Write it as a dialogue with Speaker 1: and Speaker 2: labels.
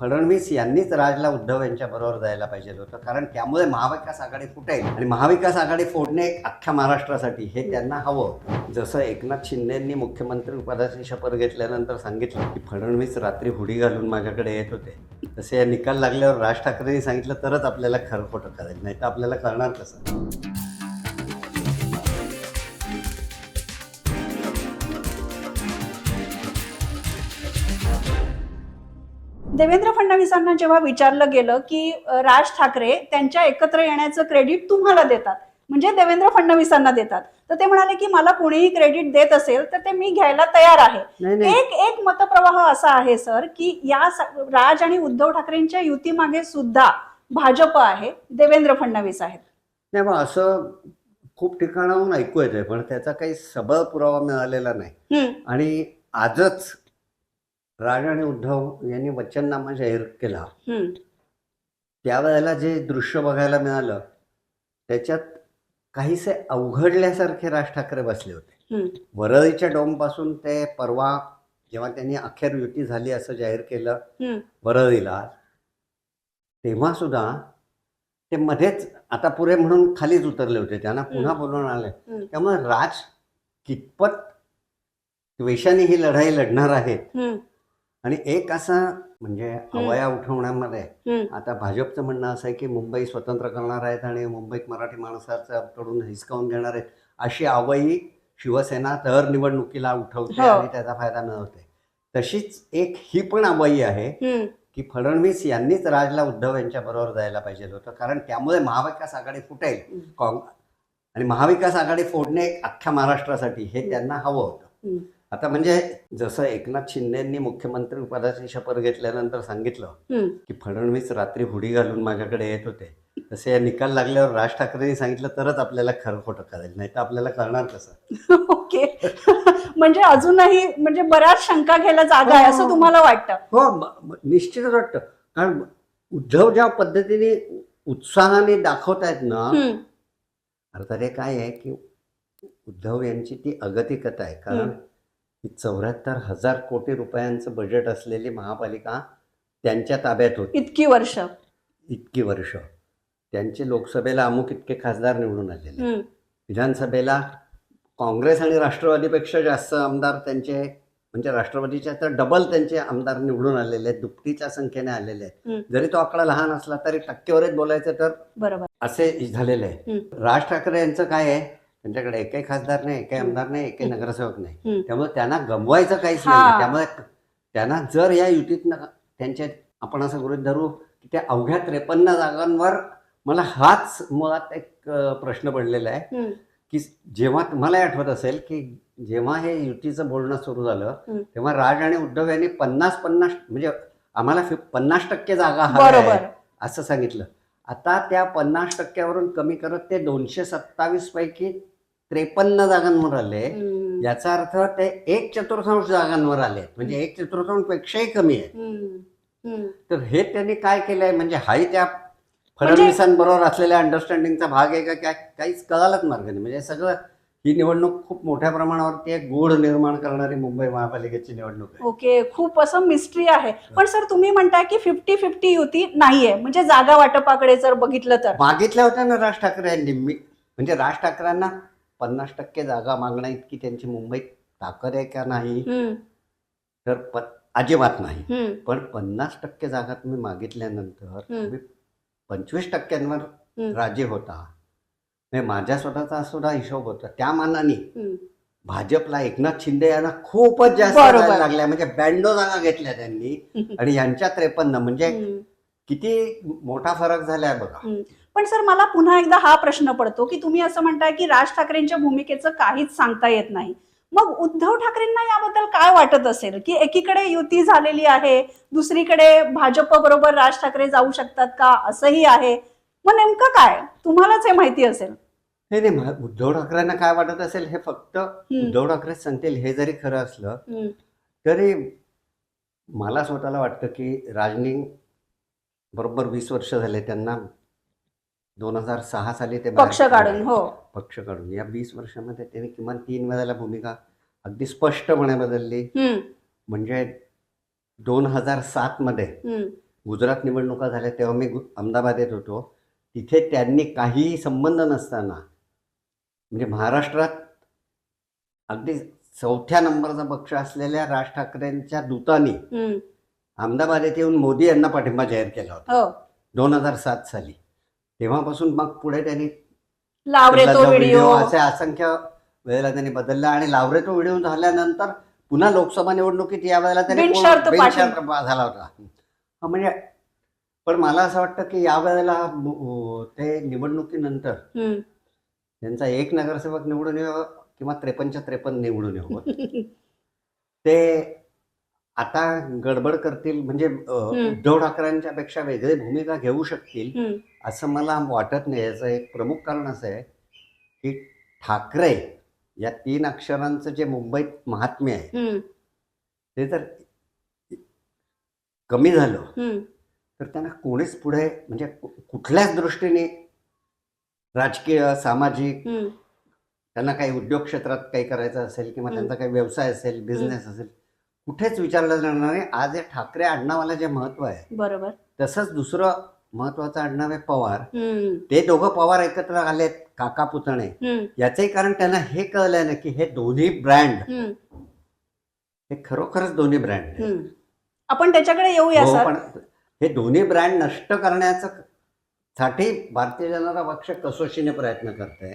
Speaker 1: फडणवीस यांनीच राजला उद्धव यांच्या बरोबर जायला पाहिजे होतं, कारण त्यामुळे महाविकास आघाडी फुटेल आणि महाविकास आघाडी फोडणे अख्ख्या महाराष्ट्रासाठी हे त्यांना हवं. जसं एकनाथ शिंदेंनी मुख्यमंत्री पदाची शपथ घेतल्यानंतर सांगितलं की फडणवीस रात्री हुडी घालून माझ्याकडे येत होते, तसे या निकाल लागल्यावर राज ठाकरेंनी सांगितलं तरच आपल्याला खरं खोटं कळेल, नाही तर आपल्याला कळणार कसं.
Speaker 2: देवेंद्र फडणवीसांना जेव्हा विचारलं गेलं की राज ठाकरे त्यांच्या एकत्र येण्याचं क्रेडिट तुम्हाला देतात, म्हणजे देवेंद्र फडणवीसांना देतात, तर ते म्हणाले की मला कोणीही क्रेडिट देत असेल तर ते मी घ्यायला तयार आहे. एक मतप्रवाह असा आहे सर की या राज आणि उद्धव ठाकरेंच्या युतीमागे सुद्धा भाजप आहे, देवेंद्र फडणवीस आहेत.
Speaker 1: नाही मग असं खूप ठिकाणाहून ऐकू येतंय, पण त्याचा काही सबळ पुरावा मिळालेला नाही. आणि आजच राज आणि उद्धव यांनी वचननामा जाहीर केला, त्यावेळेला जे दृश्य बघायला मिळालं त्याच्यात काहीसे अवघडल्यासारखे राज ठाकरे बसले होते. वरळीच्या डोमपासून ते परवा जेव्हा त्यांनी अखेर युती झाली असं जाहीर केलं वरळीला, तेव्हा सुद्धा ते मध्येच आता पुरे म्हणून खालीच उतरले होते, त्यांना पुन्हा बोलवून आले. त्यामुळे राज कितपत द्वेषाने ही लढाई लढणार आहेत. आणि एक असं म्हणजे अवया उठवण्यामध्ये आता भाजपचं म्हणणं असं आहे की मुंबई स्वतंत्र करणार आहेत आणि मुंबईत मराठी माणसाकडून हिसकावून घेणार आहेत, अशी अवई शिवसेना दर निवडणुकीला उठवते आणि त्याचा फायदा मिळवते. तशीच एक ही पण अवई आहे की फडणवीस यांनीच राजला उद्धव यांच्या बरोबर जायला पाहिजे होतं, कारण त्यामुळे महाविकास आघाडी फुटेल आणि महाविकास आघाडी फोडणे अख्ख्या महाराष्ट्रासाठी हे त्यांना हवं होतं. आता म्हणजे जसं एकनाथ शिंदेंनी मुख्यमंत्री पदाची शपथ घेतल्यानंतर सांगितलं की फडणवीस रात्री हुडी घालून माझ्याकडे येत होते, तसे या निकाल लागल्यावर राज ठाकरेंनी सांगितलं तरच आपल्याला खरं खोटं कळेल, नाही तर आपल्याला कळणार कसं.
Speaker 2: ओके. म्हणजे अजूनही म्हणजे बऱ्याच शंका घ्यायला जागा आहे असं तुम्हाला वाटतं?
Speaker 1: हो, निश्चितच वाटतं. कारण उद्धव ज्या पद्धतीने उत्साहाने दाखवतायत ना, अर्थात हे काय आहे की उद्धव यांची ती अगतिकता आहे. कारण 74,000 कोटी रुपयांचं बजेट असलेली महापालिका त्यांच्या ताब्यात होती इतकी वर्ष. त्यांचे लोकसभेला अमुक इतके खासदार निवडून आलेले, विधानसभेला काँग्रेस आणि राष्ट्रवादीपेक्षा जास्त आमदार त्यांचे, म्हणजे राष्ट्रवादीच्या तर डबल त्यांचे आमदार निवडून आलेले आहेत, दुपटीच्या संख्येने आलेले आहेत. जरी तो आकडा लहान असला तरी टक्केवारीत बोलायचं तर
Speaker 2: बरोबर
Speaker 1: असे झालेले आहे. राज ठाकरे यांचं काय आहे, त्यांच्याकडे एकही खासदार नाही, एकही आमदार नाही, एकही नगरसेवक नाही, त्यामुळे त्यांना गमवायचं काहीच नाही. त्यामुळे त्यांना जर या युतीतनं त्यांचे आपण असं गृहीत धरू की त्या अवघ्या 53 जागांवर, मला हाच मुळात एक प्रश्न पडलेला आहे की जेव्हा तुम्हाला आठवत असेल की जेव्हा हे युतीचं बोलणं सुरू झालं तेव्हा राज आणि उद्धव यांनी 50-50 म्हणजे आम्हाला 50% जागा हव्या असं सांगितलं. आता त्या 50%वरून कमी करत ते 227 पैकी 53 जागांवर आले. याचा अर्थ ते 1/4 जागांवर आले, म्हणजे 1/4 पेक्षाही कमी आहे. तर हे त्यांनी काय केलंय, म्हणजे हाही त्या फडणवीसांबरोबर असलेल्या अंडरस्टँडिंगचा भाग आहे का काहीच कळालंच मार्ग नाही. म्हणजे सगळं ही निवडणूक खूप मोठ्या प्रमाणावरती एक गूढ निर्माण करणारी मुंबई महापालिकेची निवडणूक आहे.
Speaker 2: ओके, खूप असं मिस्ट्री आहे. पण सर तुम्ही म्हणताय की 50-50 युती नाहीये, म्हणजे जागा वाटपाकडे जर बघितलं तर
Speaker 1: मागितल्या होत्या ना राज ठाकरे यांनी. म्हणजे राज ठाकरेंना 50% जागा मागण्या इतकी त्यांची मुंबईत ताकद आहे का नाही तर अजिबात नाही. पण 50% जागा तुम्ही मागितल्यानंतर तुम्ही 25%वर राजी होता. माझ्या स्वतःचा सुद्धा हिशोब होता, त्या मानाने भाजपला एकनाथ शिंदे यांना खूपच जास्त जागा लागल्या, म्हणजे 92 जागा घेतल्या त्यांनी आणि यांच्या 53, म्हणजे किती मोठा फरक झालाय बघा.
Speaker 2: पण सर मला पुन्हा एकदा हा प्रश्न पडतो की तुम्ही असं म्हणताय की राज ठाकरेंच्या भूमिकेचं काहीच सांगता येत नाही, मग उद्धव ठाकरेंना याबद्दल काय वाटत असेल की एकीकडे युती झालेली आहे, दुसरीकडे भाजप बरोबर राज ठाकरे जाऊ शकतात का असंही आहे, मग नेमकं काय तुम्हालाच हे माहिती असेल.
Speaker 1: नाही, उद्धव ठाकरेंना काय वाटत असेल हे फक्त उद्धव ठाकरेच सांगतील. हे जरी खरं असलं तरी मला स्वतःला वाटतं की राजनी बरोबर 20 वर्ष झाले त्यांना. 2006 साली ते
Speaker 2: पक्ष काढून
Speaker 1: या 20 वर्षामध्ये त्यांनी किमान 3 वेळेला भूमिका अगदी स्पष्टपणे बदलली. म्हणजे 2007 मध्ये गुजरात निवडणुका झाल्या तेव्हा मी अहमदाबादेत होतो. तिथे त्यांनी काहीही संबंध नसताना, म्हणजे महाराष्ट्रात अगदी 4थ्या नंबरचा पक्ष असलेल्या राज ठाकरेंच्या दूतांनी अहमदाबादेत येऊन मोदी यांना पाठिंबा जाहीर केला होता
Speaker 2: हो
Speaker 1: 2007 साली. तेव्हापासून मग पुढे त्यांनी
Speaker 2: लावरे तो व्हिडिओ
Speaker 1: असे असंख्य वेळेला त्यांनी बदलला. आणि लावरे तो व्हिडिओ झाल्यानंतर पुन्हा लोकसभा निवडणुकीत यावेळेला त्यांनी
Speaker 2: बिनशर्त
Speaker 1: बिनशर्त झाला होता. म्हणजे पण मला असं वाटतं की यावेळेला ते निवडणुकीनंतर त्यांचा एक नगरसेवक निवडून यावं किंवा 53 निवडून यावं. ते आता गडबड करतील, म्हणजे उद्धव ठाकरेंच्या पेक्षा वेगळी भूमिका घेऊ शकतील असं मला वाटत नाही. याचं एक प्रमुख कारण असं आहे की ठाकरे या 3 अक्षरांचं जे मुंबईत महात्म्य आहे ते जर कमी झालं तर त्यांना कोणीच पुढे, म्हणजे कुठल्याच दृष्टीने राजकीय, सामाजिक, त्यांना काही उद्योग क्षेत्रात काही करायचं असेल किंवा त्यांचा काही व्यवसाय असेल, बिझनेस असेल, कुठेच विचारलं जाणार नाही. आज हे ठाकरे आडनावाला जे महत्व आहे,
Speaker 2: बरोबर,
Speaker 1: तसंच दुसरं महत्वाचं आडनाव आहे पवार. ते दोघं पवार एकत्र आलेत, काका पुतणे. याचंही कारण त्यांना हे कळलं ना की हे दोन्ही ब्रँड हे खरोखरच दोन्ही ब्रँड आहेत.
Speaker 2: आपण त्याच्याकडे येऊया
Speaker 1: हो,
Speaker 2: सर.
Speaker 1: पण हे दोन्ही ब्रँड नष्ट करण्याचं साठी भारतीय जनता पक्ष कसोशीने प्रयत्न करते.